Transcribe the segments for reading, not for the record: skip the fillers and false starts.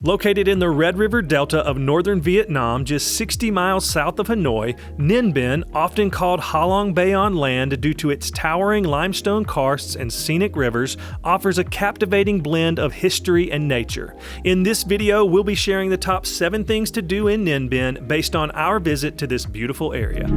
Located in the Red River Delta of northern Vietnam, just 60 miles south of Hanoi, Ninh Binh, often called Ha Long Bay on land due to its towering limestone karsts and scenic rivers, offers a captivating blend of history and nature. In this video, we'll be sharing the top 7 things to do in Ninh Binh based on our visit to this beautiful area.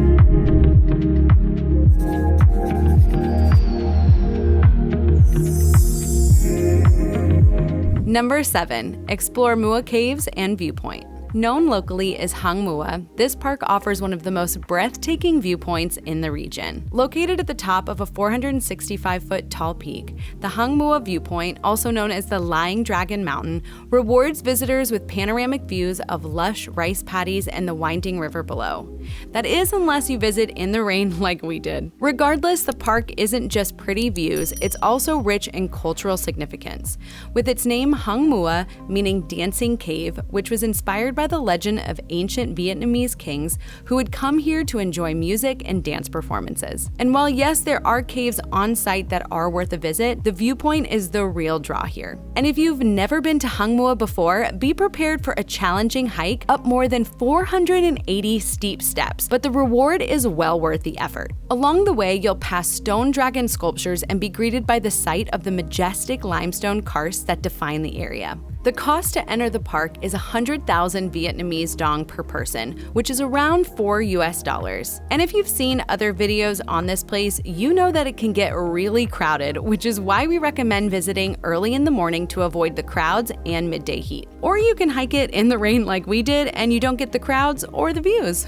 Number 7. Explore Mua Caves and Viewpoint. Known locally as Hang Mua, this park offers one of the most breathtaking viewpoints in the region. Located at the top of a 465-foot tall peak, the Hang Mua Viewpoint, also known as the Lying Dragon Mountain, rewards visitors with panoramic views of lush rice paddies and the winding river below. That is, unless you visit in the rain like we did. Regardless, the park isn't just pretty views, it's also rich in cultural significance. With its name Hang Mua, meaning dancing cave, which was inspired by the legend of ancient Vietnamese kings who would come here to enjoy music and dance performances. And while yes, there are caves on site that are worth a visit, the viewpoint is the real draw here. And if you've never been to Hang Mua before, be prepared for a challenging hike up more than 480 steep steps, but the reward is well worth the effort. Along the way, you'll pass stone dragon sculptures and be greeted by the sight of the majestic limestone karsts that define the area. The cost to enter the park is 100,000 Vietnamese dong per person, which is around $4 US. And if you've seen other videos on this place, you know that it can get really crowded, which is why we recommend visiting early in the morning to avoid the crowds and midday heat. Or you can hike it in the rain like we did and you don't get the crowds or the views.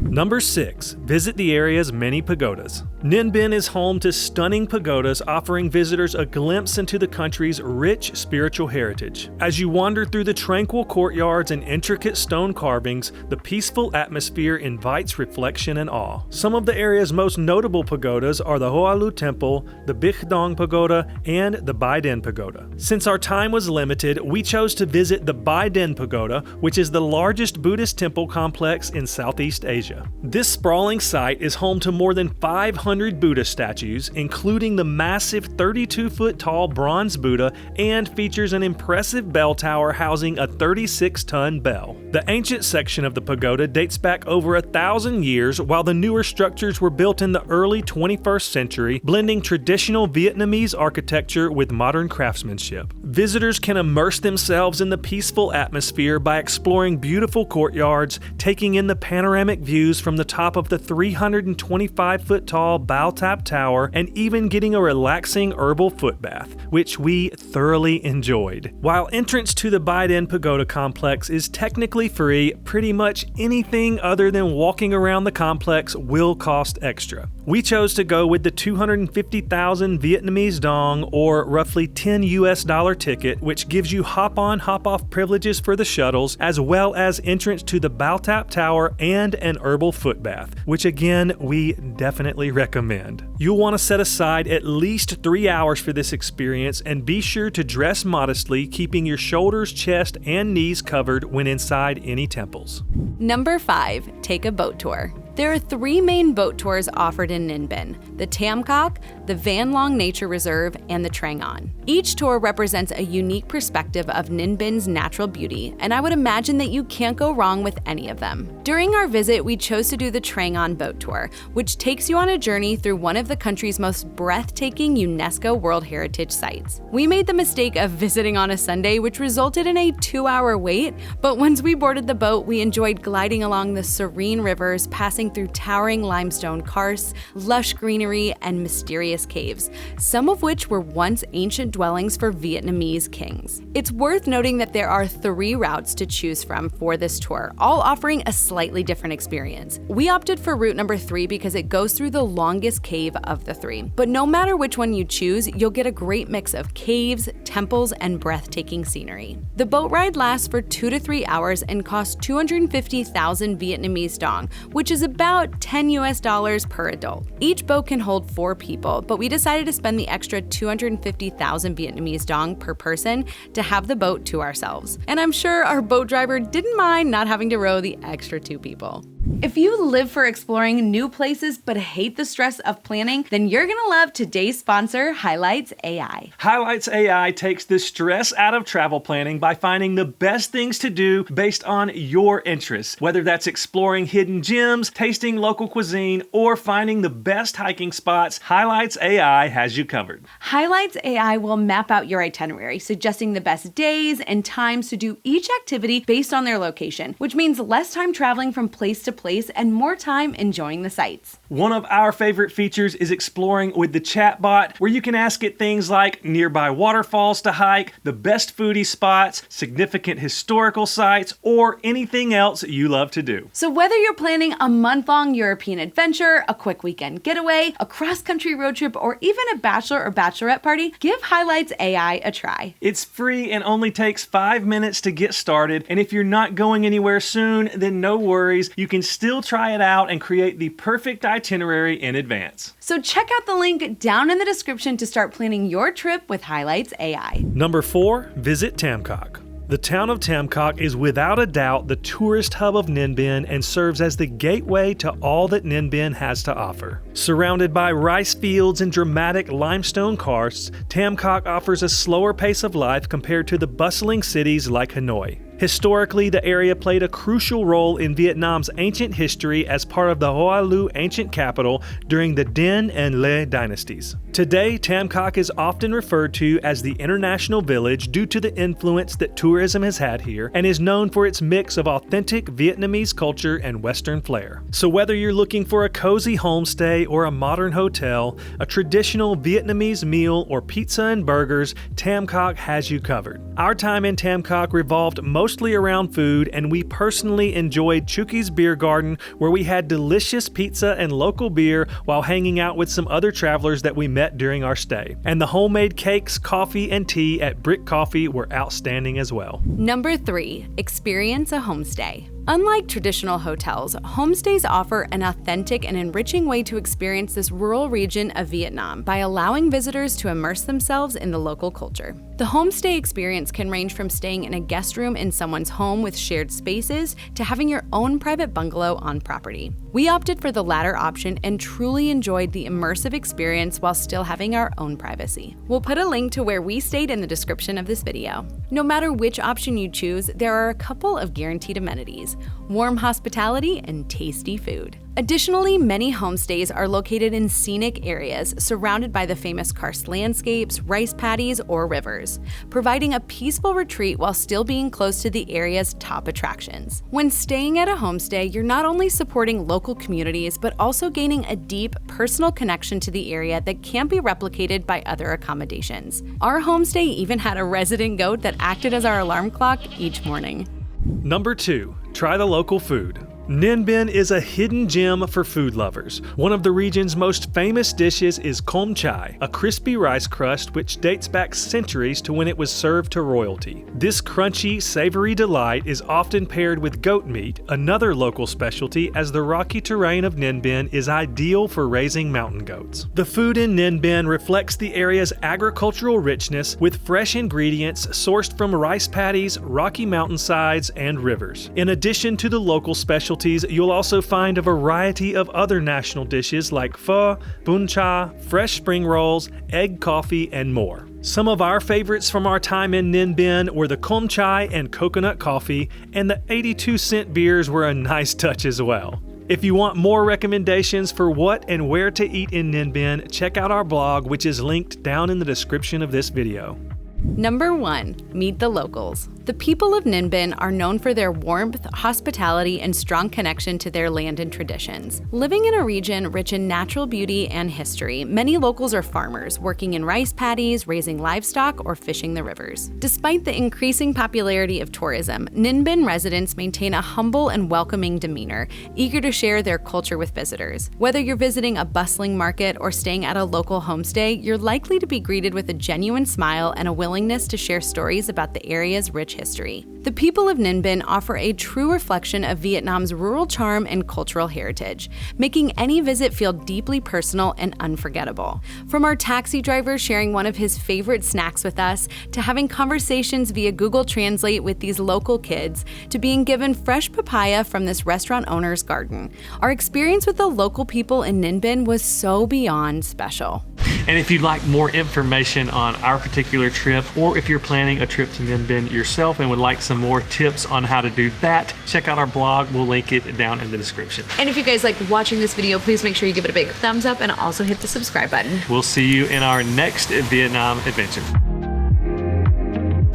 Number 6. Visit the area's many pagodas. Ninh Binh is home to stunning pagodas, offering visitors a glimpse into the country's rich spiritual heritage. As you wander through the tranquil courtyards and intricate stone carvings, the peaceful atmosphere invites reflection and awe. Some of the area's most notable pagodas are the Hoa Lu Temple, the Bích Dong Pagoda, and the Bai Den Pagoda. Since our time was limited, we chose to visit the Bai Den Pagoda, which is the largest Buddhist temple complex in Southeast Asia. This sprawling site is home to more than 500 Buddha statues, including the massive 32-foot tall bronze Buddha, and features an impressive bell tower housing a 36-ton bell. The ancient section of the pagoda dates back over 1,000 years, while the newer structures were built in the early 21st century, blending traditional Vietnamese architecture with modern craftsmanship. Visitors can immerse themselves in the peaceful atmosphere by exploring beautiful courtyards, taking in the panoramic views from the top of the 325-foot tall Bao Tap Tower, and even getting a relaxing herbal foot bath, which we thoroughly enjoyed. While entrance to the Bai Den Pagoda complex is technically free, pretty much anything other than walking around the complex will cost extra. We chose to go with the 250,000 Vietnamese dong, or roughly $10 US ticket, which gives you hop-on, hop-off privileges for the shuttles, as well as entrance to the Bao Tap Tower and an herbal foot bath, which again, we definitely recommend. You'll want to set aside at least 3 hours for this experience, and be sure to dress modestly, keeping your shoulders, chest, and knees covered when inside any temples. Number 5. Take a boat tour. There are 3 main boat tours offered in Ninh Binh: the Tam Coc, the Van Long Nature Reserve, and the Trang An. Each tour represents a unique perspective of Ninh Binh's natural beauty, and I would imagine that you can't go wrong with any of them. During our visit, we chose to do the Trang An boat tour, which takes you on a journey through one of the country's most breathtaking UNESCO World Heritage sites. We made the mistake of visiting on a Sunday, which resulted in a 2-hour wait, but once we boarded the boat, we enjoyed gliding along the serene rivers, passing through towering limestone karsts, lush greenery, and mysterious caves, some of which were once ancient dwellings for Vietnamese kings. It's worth noting that there are 3 routes to choose from for this tour, all offering a slightly different experience. We opted for route number 3 because it goes through the longest cave of the 3. But no matter which one you choose, you'll get a great mix of caves, temples, and breathtaking scenery. The boat ride lasts for 2 to 3 hours and costs 250,000 Vietnamese dong, which is about $10 US per adult. Each boat can hold 4 people, but we decided to spend the extra 250,000 Vietnamese dong per person to have the boat to ourselves. And I'm sure our boat driver didn't mind not having to row the extra 2 people. If you live for exploring new places but hate the stress of planning, then you're gonna love today's sponsor, Highlights.AI. Highlights.AI takes the stress out of travel planning by finding the best things to do based on your interests. Whether that's exploring hidden gems, tasting local cuisine, or finding the best hiking spots, Highlights.AI has you covered. Highlights.AI will map out your itinerary, suggesting the best days and times to do each activity based on their location, which means less time traveling from place to place and more time enjoying the sights. One of our favorite features is exploring with the chatbot, where you can ask it things like nearby waterfalls to hike, the best foodie spots, significant historical sites, or anything else you love to do. So whether you're planning a month-long European adventure, a quick weekend getaway, a cross-country road trip, or even a bachelor or bachelorette party, give Highlights.AI a try. It's free and only takes 5 minutes to get started, and if you're not going anywhere soon, then no worries, you can still try it out and create the perfect itinerary in advance. So check out the link down in the description to start planning your trip with Highlights.AI. Number 4, visit Tam Coc. The town of Tam Coc is without a doubt the tourist hub of Ninh Binh and serves as the gateway to all that Ninh Binh has to offer. Surrounded by rice fields and dramatic limestone karsts, Tam Coc offers a slower pace of life compared to the bustling cities like Hanoi. Historically, the area played a crucial role in Vietnam's ancient history as part of the Hoa Lu ancient capital during the Dinh and Le dynasties. Today, Tam Coc is often referred to as the International Village due to the influence that tourism has had here and is known for its mix of authentic Vietnamese culture and Western flair. So whether you're looking for a cozy homestay or a modern hotel, a traditional Vietnamese meal or pizza and burgers, Tam Coc has you covered. Our time in Tam Coc revolved mostly around food, and we personally enjoyed Chuki's Beer Garden, where we had delicious pizza and local beer while hanging out with some other travelers that we met during our stay. And the homemade cakes, coffee, and tea at Brick Coffee were outstanding as well. Number 3, experience a homestay. Unlike traditional hotels, homestays offer an authentic and enriching way to experience this rural region of Vietnam by allowing visitors to immerse themselves in the local culture. The homestay experience can range from staying in a guest room in someone's home with shared spaces to having your own private bungalow on property. We opted for the latter option and truly enjoyed the immersive experience while still having our own privacy. We'll put a link to where we stayed in the description of this video. No matter which option you choose, there are a couple of guaranteed amenities: warm hospitality and tasty food. Additionally, many homestays are located in scenic areas surrounded by the famous karst landscapes, rice paddies, or rivers, providing a peaceful retreat while still being close to the area's top attractions. When staying at a homestay, you're not only supporting local communities, but also gaining a deep, personal connection to the area that can't be replicated by other accommodations. Our homestay even had a resident goat that acted as our alarm clock each morning. Number 2, try the local food. Ninh Binh is a hidden gem for food lovers. One of the region's most famous dishes is com chai, a crispy rice crust which dates back centuries to when it was served to royalty. This crunchy, savory delight is often paired with goat meat, another local specialty, as the rocky terrain of Ninh Binh is ideal for raising mountain goats. The food in Ninh Binh reflects the area's agricultural richness with fresh ingredients sourced from rice paddies, rocky mountainsides, and rivers. In addition to the local specialties, you'll also find a variety of other national dishes like pho, bún cha, fresh spring rolls, egg coffee, and more. Some of our favorites from our time in Ninh Binh were the com chai and coconut coffee, and the 82-cent beers were a nice touch as well. If you want more recommendations for what and where to eat in Ninh Binh, check out our blog, which is linked down in the description of this video. Number 1, meet the locals. The people of Ninh Binh are known for their warmth, hospitality, and strong connection to their land and traditions. Living in a region rich in natural beauty and history, many locals are farmers, working in rice paddies, raising livestock, or fishing the rivers. Despite the increasing popularity of tourism, Ninh Binh residents maintain a humble and welcoming demeanor, eager to share their culture with visitors. Whether you're visiting a bustling market or staying at a local homestay, you're likely to be greeted with a genuine smile and a willingness to share stories about the area's rich rich history. The people of Ninh Binh offer a true reflection of Vietnam's rural charm and cultural heritage, making any visit feel deeply personal and unforgettable. From our taxi driver sharing one of his favorite snacks with us, to having conversations via Google Translate with these local kids, to being given fresh papaya from this restaurant owner's garden, our experience with the local people in Ninh Binh was so beyond special. And if you'd like more information on our particular trip, or if you're planning a trip to Ninh Binh yourself and would like some more tips on how to do that, check out our blog. We'll link it down in the description. And if you guys like watching this video, please make sure you give it a big thumbs up and also hit the subscribe button. We'll see you in our next Vietnam adventure.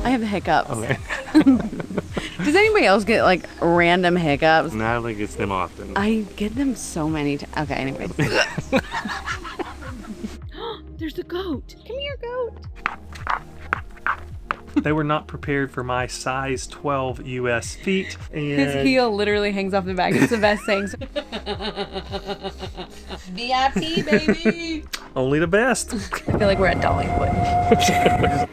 I have hiccups. Okay. Does anybody else get like random hiccups? Natalie gets them often. I get them so many times. Okay, anyways. There's a goat. Come here, goat. They were not prepared for my size 12 US feet. And His heel literally hangs off the back. It's the best thing. VIP, baby. Only the best. I feel like we're at Dollywood.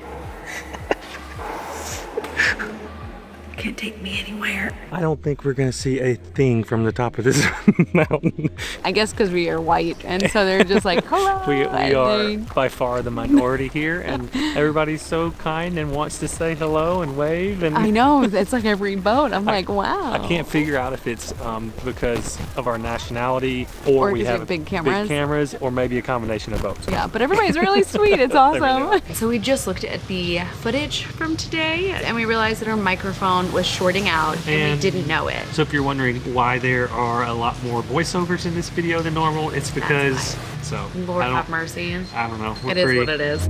Can't take me anywhere. I don't think we're gonna see a thing from the top of this mountain. I guess because we are white, and so they're just like, hello. We are by far the minority here, and everybody's so kind and wants to say hello and wave. And I know, it's like every boat. I'm like, wow. I can't figure out if it's because of our nationality, or we have big cameras, or maybe a combination of both. Yeah, but everybody's really sweet. It's awesome. So we just looked at the footage from today, and we realized that our microphone was shorting out, and we didn't know it. So if you're wondering why there are a lot more voiceovers in this video than normal, it's because, Lord have mercy. I don't know. It is what it is.